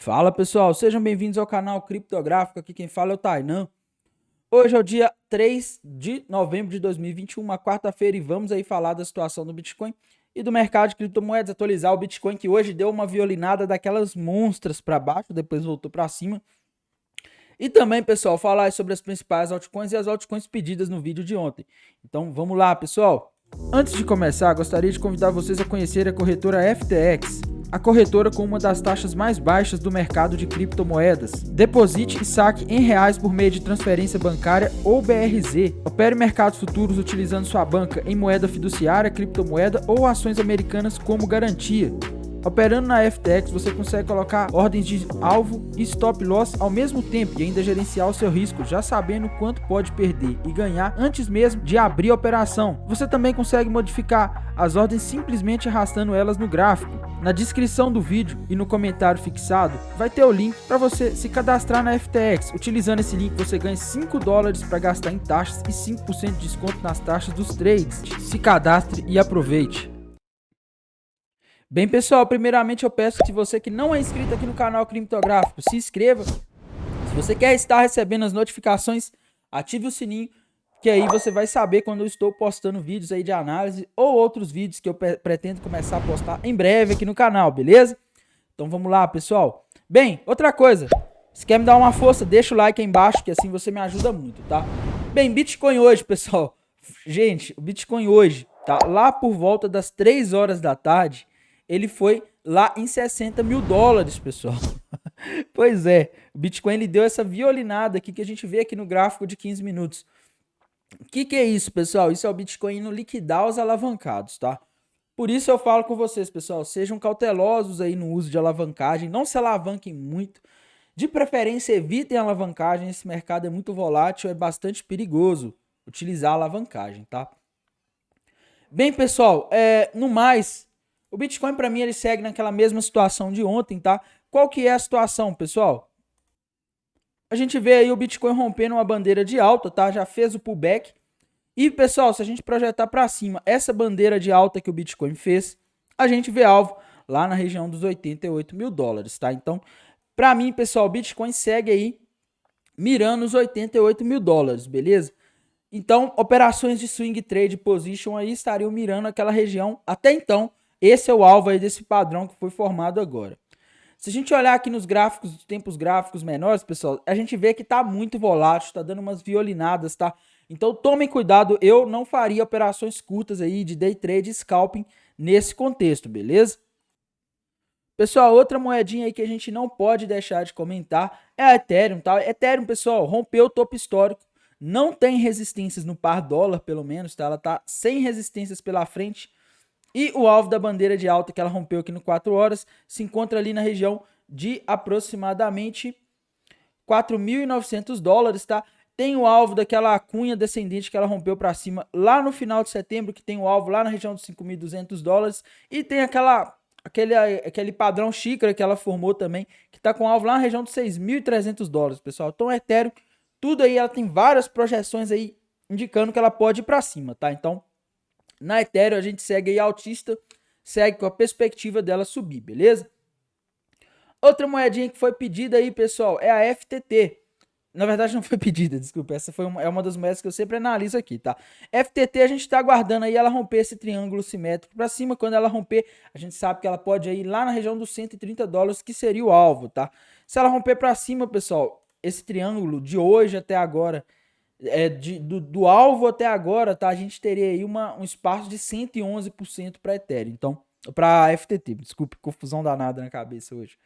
Fala pessoal, sejam bem-vindos ao canal Criptográfico, aqui quem fala é o Tainan. Hoje é o dia 3 de novembro de 2021, uma quarta-feira, e vamos aí falar da situação do Bitcoin e do mercado de criptomoedas, atualizar o Bitcoin que hoje deu uma violinada daquelas monstras para baixo, depois voltou para cima. E também, pessoal, falar sobre as principais altcoins e as altcoins pedidas no vídeo de ontem. Então vamos lá, pessoal. Antes de começar, gostaria de convidar vocês a conhecer a corretora FTX, a corretora com uma das taxas mais baixas do mercado de criptomoedas. Deposite e saque em reais por meio de transferência bancária ou BRZ. Opere mercados futuros utilizando sua banca em moeda fiduciária, criptomoeda ou ações americanas como garantia. Operando na FTX, você consegue colocar ordens de alvo e stop loss ao mesmo tempo e ainda gerenciar o seu risco, já sabendo quanto pode perder e ganhar antes mesmo de abrir a operação. Você também consegue modificar as ordens simplesmente arrastando elas no gráfico. Na descrição do vídeo e no comentário fixado vai ter o link para você se cadastrar na FTX. Utilizando esse link você ganha $5 para gastar em taxas e 5% de desconto nas taxas dos trades. Se cadastre e aproveite. Bem, pessoal, primeiramente eu peço que você que não é inscrito aqui no canal Criptográfico, se inscreva. Se você quer estar recebendo as notificações, ative o sininho, que aí você vai saber quando eu estou postando vídeos aí de análise ou outros vídeos que eu pretendo começar a postar em breve aqui no canal, beleza? Então vamos lá, pessoal. Bem, outra coisa, se quer me dar uma força, deixa o like aí embaixo, que assim você me ajuda muito, tá? Bem, Bitcoin hoje, pessoal. Gente, o Bitcoin hoje, tá? Lá por volta das 3 horas da tarde, ele foi lá em $60 mil, pessoal. Pois é, o Bitcoin ele deu essa violinada aqui que a gente vê aqui no gráfico de 15 minutos. O que é isso, pessoal? Isso é o Bitcoin indo liquidar os alavancados, tá? Por isso eu falo com vocês, pessoal, sejam cautelosos aí no uso de alavancagem, não se alavanquem muito. De preferência, evitem a alavancagem, esse mercado é muito volátil, é bastante perigoso utilizar a alavancagem, tá? Bem, pessoal, no mais, o Bitcoin para mim ele segue naquela mesma situação de ontem, tá? Qual que é a situação, pessoal? A gente vê aí o Bitcoin rompendo uma bandeira de alta, tá? Já fez o pullback. E, pessoal, se a gente projetar para cima essa bandeira de alta que o Bitcoin fez, a gente vê alvo lá na região dos $88 mil, tá? Então, para mim, pessoal, o Bitcoin segue aí mirando os $88 mil, beleza? Então, operações de swing trade position aí estariam mirando aquela região. Até então, esse é o alvo aí desse padrão que foi formado agora. Se a gente olhar aqui nos gráficos, tempos gráficos menores, pessoal, a gente vê que tá muito volátil, tá dando umas violinadas, tá? Então tomem cuidado, eu não faria operações curtas aí de day trade e scalping nesse contexto, beleza? Pessoal, outra moedinha aí que a gente não pode deixar de comentar é a Ethereum, tá? Ethereum, pessoal, rompeu o topo histórico, não tem resistências no par dólar, pelo menos, tá? Ela tá sem resistências pela frente. E o alvo da bandeira de alta que ela rompeu aqui no 4 horas se encontra ali na região de aproximadamente $4.900, tá? Tem o alvo daquela cunha descendente que ela rompeu para cima lá no final de setembro, que tem o alvo lá na região dos $5.200. E tem aquele padrão xícara que ela formou também, que está com alvo lá na região dos $6.300, pessoal. Então, Ethereum, tudo aí, ela tem várias projeções aí indicando que ela pode ir para cima, tá? Então, na Ethereum a gente segue aí altista, segue com a perspectiva dela subir, beleza? Outra moedinha que foi pedida aí, pessoal, é a FTT. Na verdade não foi pedida, desculpa, essa é uma das moedas que eu sempre analiso aqui, tá? FTT a gente está aguardando aí ela romper esse triângulo simétrico para cima. Quando ela romper, a gente sabe que ela pode ir lá na região dos $130, que seria o alvo, tá? Se ela romper para cima, pessoal, esse triângulo de hoje até agora, do alvo até agora, tá? A gente teria aí um espaço de 111% para Ethereum. Então, para FTT, desculpe, confusão danada na cabeça hoje.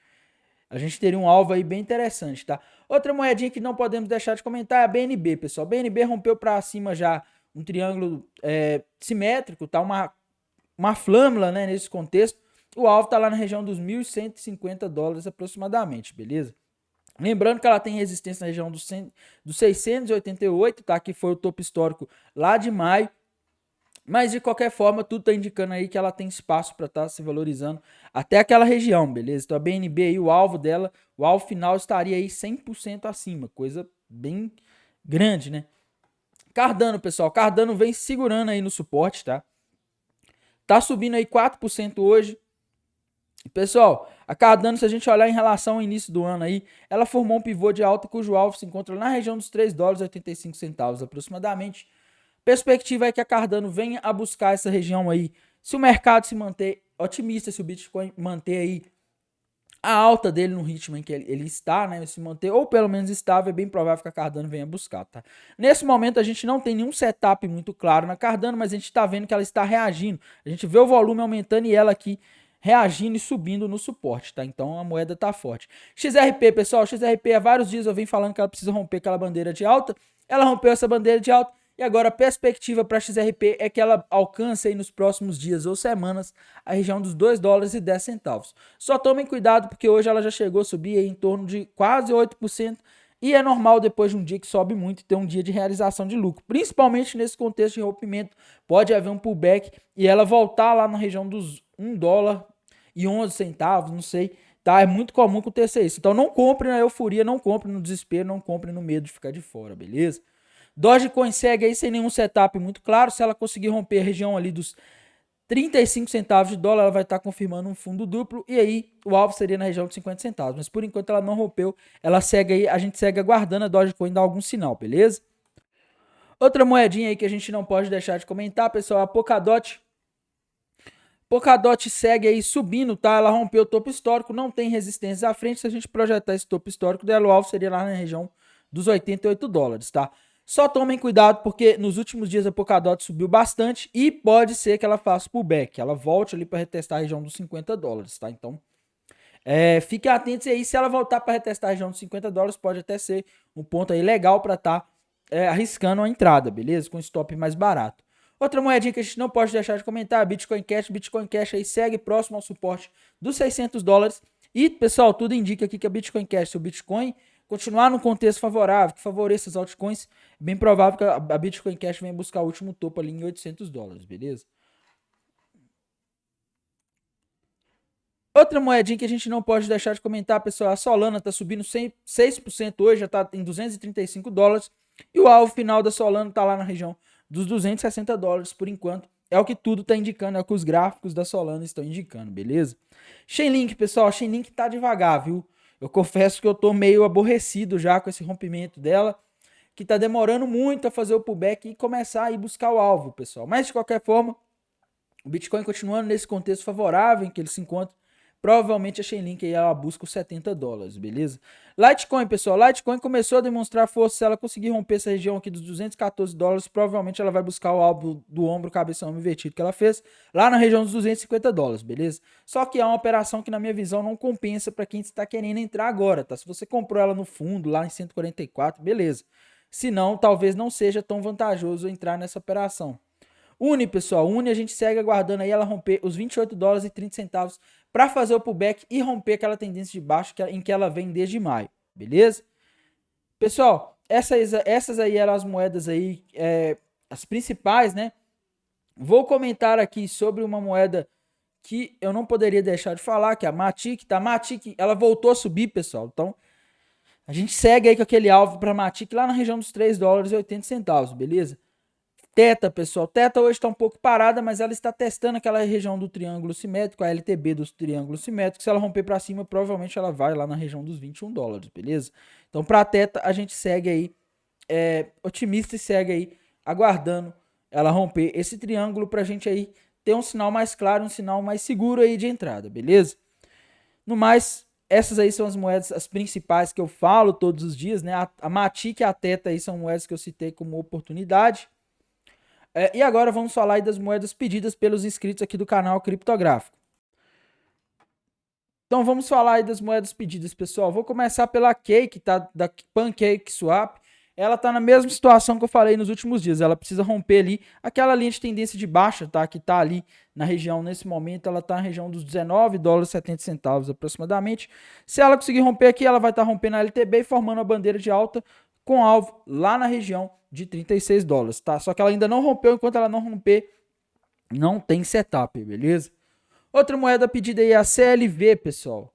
A gente teria um alvo aí bem interessante, tá? Outra moedinha que não podemos deixar de comentar é a BNB, pessoal. BNB rompeu para cima já um triângulo simétrico, tá? Uma flâmula, né, nesse contexto. O alvo tá lá na região dos $1.150 aproximadamente, beleza? Lembrando que ela tem resistência na região dos 688, tá? Que foi o topo histórico lá de maio. Mas de qualquer forma, tudo tá indicando aí que ela tem espaço para estar se valorizando até aquela região, beleza? Então a BNB aí, o alvo dela, o alvo final estaria aí 100% acima, coisa bem grande, né? Cardano, pessoal, Cardano vem segurando aí no suporte, tá? Tá subindo aí 4% hoje. Pessoal, a Cardano, se a gente olhar em relação ao início do ano aí, ela formou um pivô de alta cujo alvo se encontra na região dos 3 dólares e 85 centavos aproximadamente. Perspectiva é que a Cardano venha a buscar essa região aí. Se o mercado se manter otimista, se o Bitcoin manter aí a alta dele no ritmo em que ele está, né, se manter ou pelo menos estável, é bem provável que a Cardano venha buscar, tá? Nesse momento a gente não tem nenhum setup muito claro na Cardano, mas a gente está vendo que ela está reagindo. A gente vê o volume aumentando e ela aqui reagindo e subindo no suporte, tá? Então a moeda tá forte. XRP, pessoal, XRP há vários dias eu venho falando que ela precisa romper aquela bandeira de alta. Ela rompeu essa bandeira de alta e agora a perspectiva para a XRP é que ela alcance aí nos próximos dias ou semanas a região dos 2 dólares e 10 centavos. Só tomem cuidado porque hoje ela já chegou a subir aí em torno de quase 8%. E é normal depois de um dia que sobe muito ter um dia de realização de lucro. Principalmente nesse contexto de rompimento, pode haver um pullback e ela voltar lá na região dos 1 dólar e 11 centavos, não sei. Tá? É muito comum acontecer isso. Então não compre na euforia, não compre no desespero, não compre no medo de ficar de fora, beleza? Dogecoin segue aí sem nenhum setup muito claro. Se ela conseguir romper a região ali dos 35 centavos de dólar, ela vai estar confirmando um fundo duplo. E aí o alvo seria na região de 50 centavos. Mas por enquanto ela não rompeu. Ela segue aí, a gente segue aguardando a Dogecoin dar algum sinal, beleza? Outra moedinha aí que a gente não pode deixar de comentar, pessoal, é a Polkadot. Polkadot segue aí subindo, tá? Ela rompeu o topo histórico, não tem resistência à frente. Se a gente projetar esse topo histórico dela, o alvo seria lá na região dos 88 dólares, tá? Só tomem cuidado porque nos últimos dias a Polkadot subiu bastante e pode ser que ela faça pullback, ela volte ali para retestar a região dos 50 dólares, tá? Então, fiquem atentos aí, se ela voltar para retestar a região dos 50 dólares, pode até ser um ponto aí legal para estar arriscando a entrada, beleza? Com stop mais barato. Outra moedinha que a gente não pode deixar de comentar, Bitcoin Cash. Bitcoin Cash aí segue próximo ao suporte dos 600 dólares. E, pessoal, tudo indica aqui que a Bitcoin Cash, se o Bitcoin continuar no contexto favorável, que favoreça as altcoins, é bem provável que a Bitcoin Cash venha buscar o último topo ali em 800 dólares, beleza? Outra moedinha que a gente não pode deixar de comentar, pessoal, a Solana está subindo 6% hoje, já está em 235 dólares. E o alvo final da Solana está lá na região dos 260 dólares por enquanto. É o que tudo está indicando, é o que os gráficos da Solana estão indicando, beleza? Chainlink, pessoal, Chainlink tá devagar, viu? Eu confesso que eu tô meio aborrecido já com esse rompimento dela, que tá demorando muito a fazer o pullback e começar a ir buscar o alvo, pessoal. Mas de qualquer forma, o Bitcoin continuando nesse contexto favorável em que ele se encontra, provavelmente a Chainlink aí ela busca os 70 dólares, beleza? Litecoin, pessoal, Litecoin começou a demonstrar força. Se ela conseguir romper essa região aqui dos 214 dólares, provavelmente ela vai buscar o alvo do ombro, cabeção invertido que ela fez, lá na região dos 250 dólares, beleza? Só que é uma operação que na minha visão não compensa para quem está querendo entrar agora, tá? Se você comprou ela no fundo, lá em 144, beleza. Se não, talvez não seja tão vantajoso entrar nessa operação. Uni, pessoal, Uni a gente segue aguardando aí ela romper os 28 dólares e 30 centavos para fazer o pullback e romper aquela tendência de baixo em que ela vem desde maio, beleza? Pessoal, essas aí eram as moedas aí, as principais, né? Vou comentar aqui sobre uma moeda que eu não poderia deixar de falar, que é a Matic, tá? Matic, ela voltou a subir, pessoal, então a gente segue aí com aquele alvo para Matic lá na região dos 3 dólares e 80 centavos, beleza? Teta, pessoal. Teta hoje está um pouco parada, mas ela está testando aquela região do triângulo simétrico, a LTB dos triângulos simétricos. Se ela romper para cima, provavelmente ela vai lá na região dos 21 dólares, beleza? Então, para a Teta, a gente segue aí otimista e segue aí aguardando ela romper esse triângulo para a gente aí ter um sinal mais claro, um sinal mais seguro aí de entrada, beleza? No mais, essas aí são as moedas, as principais que eu falo todos os dias, né? A Matic e a Teta aí são moedas que eu citei como oportunidade. E agora vamos falar aí das moedas pedidas pelos inscritos aqui do canal Criptográfico. Então vamos falar aí das moedas pedidas, pessoal. Vou começar pela Cake, tá? Da PancakeSwap. Ela tá na mesma situação que eu falei nos últimos dias. Ela precisa romper ali aquela linha de tendência de baixa, tá? Que tá ali na região, nesse momento, ela tá na região dos 19 dólares e 70 centavos aproximadamente. Se ela conseguir romper aqui, ela vai estar rompendo a LTB e formando a bandeira de alta com alvo lá na região de 36 dólares, tá? Só que ela ainda não rompeu, enquanto ela não romper, não tem setup, beleza? Outra moeda pedida aí é a CLV, pessoal.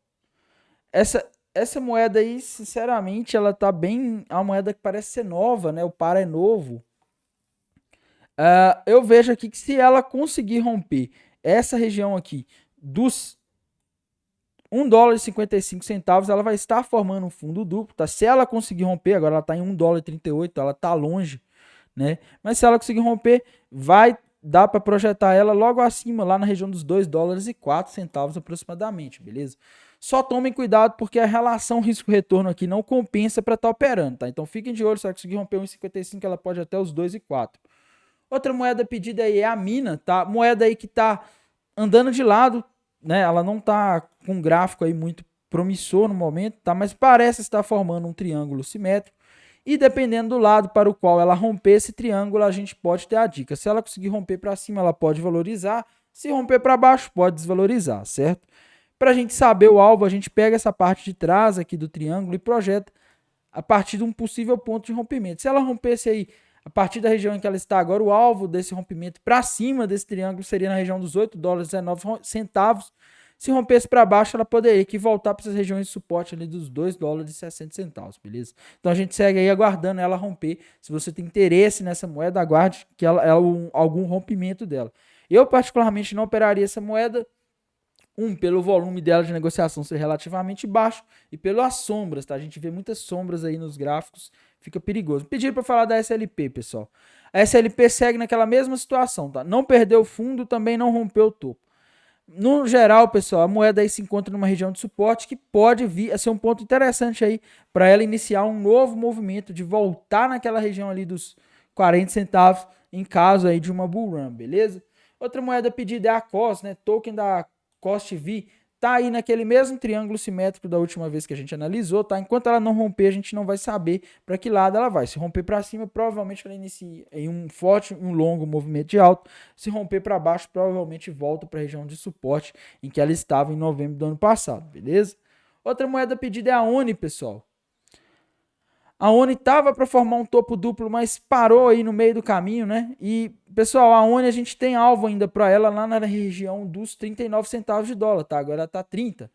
Essa moeda aí, sinceramente, ela tá bem... É uma moeda que parece ser nova, né? O par é novo. Eu vejo aqui que se ela conseguir romper essa região aqui dos $1,55, ela vai estar formando um fundo duplo, tá? Se ela conseguir romper, agora ela está em $1,38, ela está longe, né? Mas se ela conseguir romper, vai dar para projetar ela logo acima, lá na região dos $2,04 aproximadamente, beleza? Só tomem cuidado porque a relação risco-retorno aqui não compensa para estar operando, tá? Então fiquem de olho, se ela conseguir romper 1,55, ela pode até os 2,04. Outra moeda pedida aí é a Mina, tá? Moeda aí que tá andando de lado, né? Ela não tá com um gráfico aí muito promissor no momento, tá? Mas parece estar formando um triângulo simétrico. E dependendo do lado para o qual ela romper esse triângulo, a gente pode ter a dica. Se ela conseguir romper para cima, ela pode valorizar. Se romper para baixo, pode desvalorizar, certo? Para a gente saber o alvo, a gente pega essa parte de trás aqui do triângulo e projeta a partir de um possível ponto de rompimento. Se ela rompesse aí a partir da região em que ela está agora, o alvo desse rompimento para cima desse triângulo seria na região dos $8,19. Se rompesse para baixo, ela poderia que voltar para essas regiões de suporte ali dos $2,60, beleza? Então a gente segue aí aguardando ela romper. Se você tem interesse nessa moeda, aguarde que ela algum rompimento dela. Eu particularmente não operaria essa moeda. Pelo volume dela de negociação ser relativamente baixo e pelas sombras, tá? A gente vê muitas sombras aí nos gráficos, fica perigoso. Pediram para falar da SLP, pessoal. A SLP segue naquela mesma situação, tá? Não perdeu o fundo, também não rompeu o topo. No geral, pessoal, a moeda aí se encontra numa região de suporte que pode vir a ser um ponto interessante aí para ela iniciar um novo movimento de voltar naquela região ali dos 40 centavos em caso aí de uma bull run, beleza? Outra moeda pedida é a COS, né? Token da COSTV, tá aí naquele mesmo triângulo simétrico da última vez que a gente analisou, tá? Enquanto ela não romper, a gente não vai saber para que lado ela vai. Se romper para cima, provavelmente ela inicia em um forte, um longo movimento de alta. Se romper para baixo, provavelmente volta para a região de suporte em que ela estava em novembro do ano passado, beleza? Outra moeda pedida é a ONI, pessoal. A ONI estava para formar um topo duplo, mas parou aí no meio do caminho, né? E, pessoal, a ONI a gente tem alvo ainda para ela lá na região dos 39 centavos de dólar, tá? Agora ela tá 30.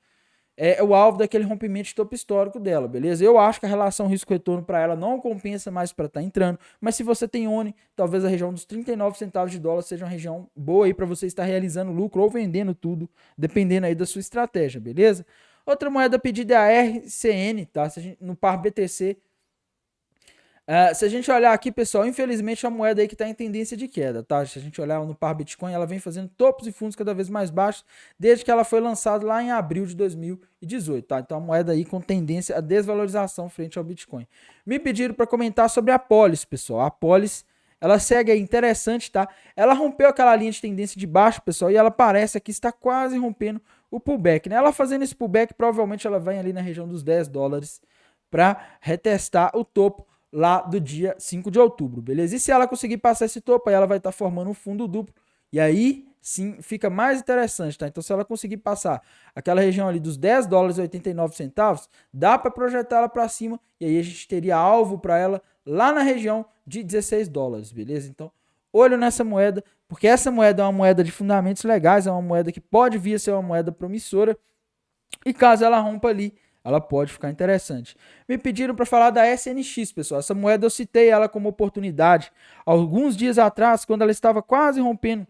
É o alvo daquele rompimento de topo histórico dela, beleza? Eu acho que a relação risco-retorno para ela não compensa mais para estar entrando, mas se você tem ONI, talvez a região dos 39 centavos de dólar seja uma região boa aí para você estar realizando lucro ou vendendo tudo, dependendo aí da sua estratégia, beleza? Outra moeda pedida é a RCN, tá? No par BTC. Se a gente olhar aqui, pessoal, infelizmente a moeda aí que está em tendência de queda, tá? Se a gente olhar no par Bitcoin, ela vem fazendo topos e fundos cada vez mais baixos desde que ela foi lançada lá em abril de 2018, tá? Então a moeda aí com tendência à desvalorização frente ao Bitcoin. Me pediram para comentar sobre a Polis, pessoal. A Polis, ela segue aí interessante, tá? Ela rompeu aquela linha de tendência de baixo, pessoal, e ela parece aqui estar quase rompendo o pullback, né? Ela fazendo esse pullback, provavelmente ela vai ali na região dos $10 para retestar o topo lá do dia 5 de outubro, beleza? E se ela conseguir passar esse topo, aí ela vai estar formando um fundo duplo, e aí sim fica mais interessante, tá? Então se ela conseguir passar aquela região ali dos $10,89, dá para projetar ela para cima, e aí a gente teria alvo para ela lá na região de $16, beleza? Então olho nessa moeda, porque essa moeda é uma moeda de fundamentos legais, é uma moeda que pode vir a ser uma moeda promissora, e caso ela rompa ali, ela pode ficar interessante. Me pediram para falar da SNX, pessoal. Essa moeda eu citei ela como oportunidade alguns dias atrás, quando ela estava quase rompendo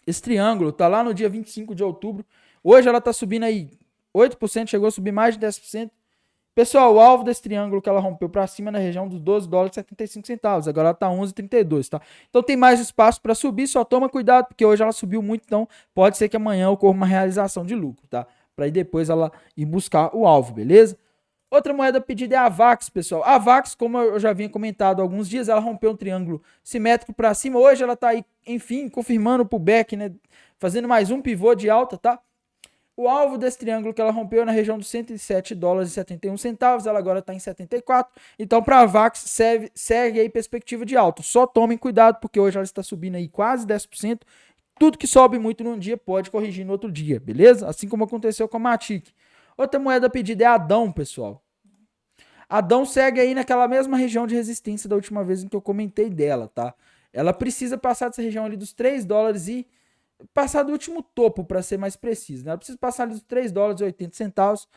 esse triângulo. Tá lá no dia 25 de outubro. Hoje ela está subindo aí 8%, chegou a subir mais de 10%. Pessoal, o alvo desse triângulo que ela rompeu para cima é na região dos $12,75. Agora ela está 11,32, tá? Então tem mais espaço para subir, só toma cuidado, porque hoje ela subiu muito, então pode ser que amanhã ocorra uma realização de lucro, tá? Para aí depois ela ir buscar o alvo, beleza? Outra moeda pedida é a VAX, pessoal. A VAX, como eu já havia comentado há alguns dias, ela rompeu um triângulo simétrico para cima. Hoje ela está aí, enfim, confirmando o pullback, né? Fazendo mais um pivô de alta, tá? O alvo desse triângulo que ela rompeu é na região dos $107,71. Ela agora está em 74. Então, para a VAX, segue aí perspectiva de alta. Só tomem cuidado, porque hoje ela está subindo aí quase 10%. Tudo que sobe muito num dia pode corrigir no outro dia, beleza? Assim como aconteceu com a Matic. Outra moeda pedida é a Adão, pessoal. A Adão segue aí naquela mesma região de resistência da última vez em que eu comentei dela, tá? Ela precisa passar dessa região ali dos $3 e passar do último topo, para ser mais preciso, né? Ela precisa passar ali dos $3,80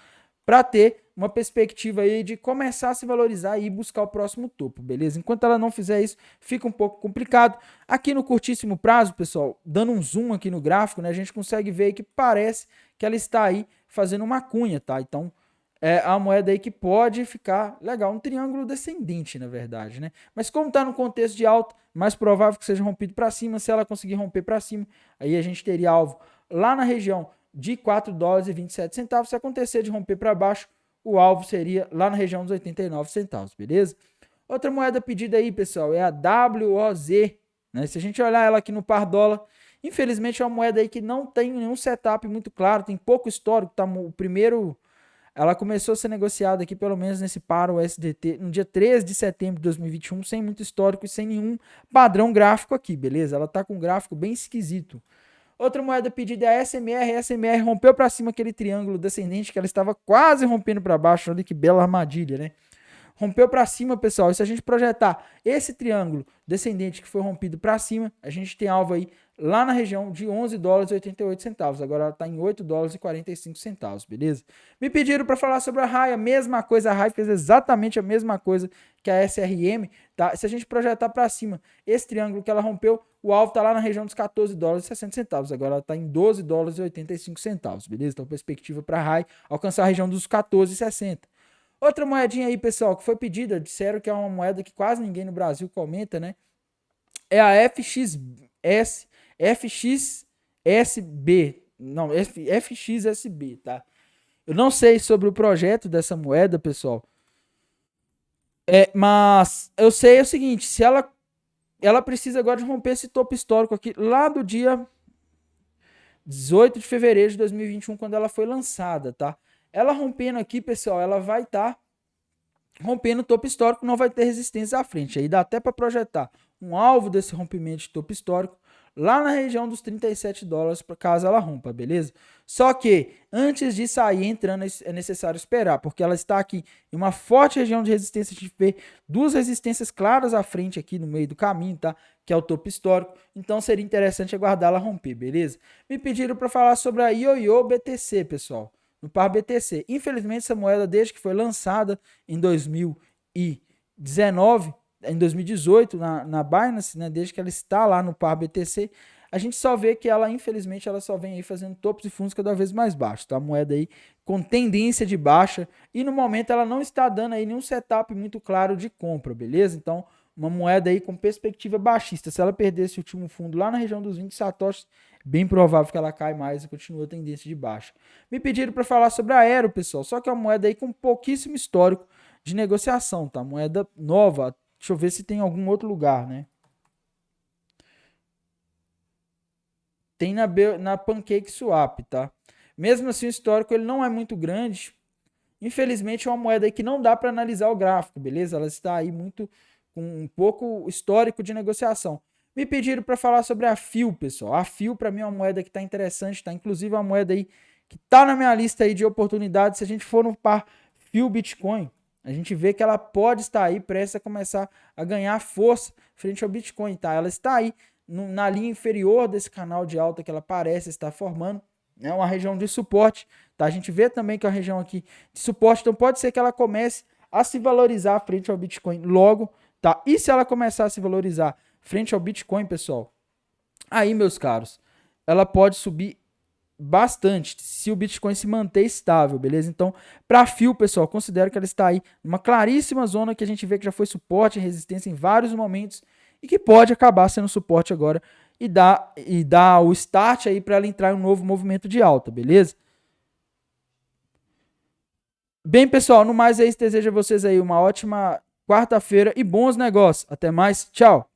para ter uma perspectiva aí de começar a se valorizar e buscar o próximo topo, beleza? Enquanto ela não fizer isso, fica um pouco complicado. Aqui no curtíssimo prazo, pessoal, dando um zoom aqui no gráfico, né, a gente consegue ver que parece que ela está aí fazendo uma cunha, tá? Então, é a moeda aí que pode ficar legal, um triângulo descendente, na verdade, né? Mas como está no contexto de alta, mais provável que seja rompido para cima. Se ela conseguir romper para cima, aí a gente teria alvo lá na região de 4 dólares e 27 centavos. Se acontecer de romper para baixo, o alvo seria lá na região dos 89 centavos, beleza? Outra moeda pedida aí, pessoal, é a WOZ, né? Se a gente olhar ela aqui no par dólar, infelizmente é uma moeda aí que não tem nenhum setup muito claro, tem pouco histórico, tá? O primeiro, ela começou a ser negociada aqui, pelo menos nesse par USDT, no dia 13 de setembro de 2021, sem muito histórico e sem nenhum padrão gráfico aqui, beleza? Ela tá com um gráfico bem esquisito. Outra moeda pedida é a SMR. A SMR rompeu para cima aquele triângulo descendente que ela estava quase rompendo para baixo. Olha que bela armadilha, né? Rompeu para cima, pessoal. E se a gente projetar esse triângulo descendente que foi rompido para cima, a gente tem alvo aí lá na região de 11 dólares e 88 centavos. Agora ela está em 8 dólares e 45 centavos, beleza? Me pediram para falar sobre a RAI, a mesma coisa. A RAI fez exatamente a mesma coisa que a SRM, tá? Se a gente projetar para cima esse triângulo que ela rompeu, o alvo está lá na região dos 14 dólares e 60 centavos. Agora ela está em 12 dólares e 85 centavos, beleza? Então, perspectiva para a RAI alcançar a região dos 14,60. Outra moedinha aí, pessoal, que foi pedida, disseram que é uma moeda que quase ninguém no Brasil comenta, né? É a FXSB. Não, FXSB, tá? Eu não sei sobre o projeto dessa moeda, pessoal. Mas eu sei o seguinte, se ela precisa agora de romper esse topo histórico aqui lá do dia 18 de fevereiro de 2021, quando ela foi lançada, tá? Ela rompendo aqui, pessoal, ela vai estar rompendo o topo histórico, não vai ter resistência à frente. Aí dá até para projetar um alvo desse rompimento de topo histórico lá na região dos 37 dólares, caso ela rompa, beleza? Só que antes de sair entrando é necessário esperar, porque ela está aqui em uma forte região de resistência. A gente vê duas resistências claras à frente aqui no meio do caminho, tá? Que é o topo histórico. Então seria interessante aguardar ela romper, beleza? Me pediram para falar sobre a Ioiô BTC, pessoal, no par BTC. Infelizmente, essa moeda, desde que foi lançada em 2019, em 2018, na Binance, né, desde que ela está lá no par BTC, a gente só vê que ela, infelizmente, ela só vem aí fazendo topos e fundos cada vez mais baixos, tá? A moeda aí com tendência de baixa e no momento ela não está dando aí nenhum setup muito claro de compra, beleza? Então, uma moeda aí com perspectiva baixista. Se ela perder esse último fundo lá na região dos 20 satoshis, bem provável que ela cai mais e continue a tendência de baixa. Me pediram para falar sobre a Aero, pessoal, só que é uma moeda aí com pouquíssimo histórico de negociação, tá? Moeda nova. Deixa eu ver se tem algum outro lugar, né? Tem na Pancake Swap, tá? Mesmo assim, o histórico ele não é muito grande. Infelizmente, é uma moeda aí que não dá para analisar o gráfico, beleza? Ela está aí muito com um pouco histórico de negociação. Me pediram para falar sobre a FIO, pessoal. A FIO, para mim, é uma moeda que está interessante, tá? Inclusive, é uma moeda aí que está na minha lista aí de oportunidades. Se a gente for no par FIO Bitcoin, a gente vê que ela pode estar aí prestes a começar a ganhar força frente ao Bitcoin, tá? Ela está aí na linha inferior desse canal de alta que ela parece estar formando. É uma região de suporte, tá? A gente vê também que é uma região aqui de suporte, então pode ser que ela comece a se valorizar frente ao Bitcoin logo, tá? E se ela começar a se valorizar frente ao Bitcoin, pessoal, aí, meus caros, ela pode subir bastante se o Bitcoin se manter estável, beleza? Então, para FIO, pessoal, considero que ela está aí numa claríssima zona que a gente vê que já foi suporte e resistência em vários momentos e que pode acabar sendo suporte agora e dar o start aí para ela entrar em um novo movimento de alta, beleza? Bem, pessoal, no mais é isso. Desejo a vocês aí uma ótima quarta-feira e bons negócios. Até mais, tchau!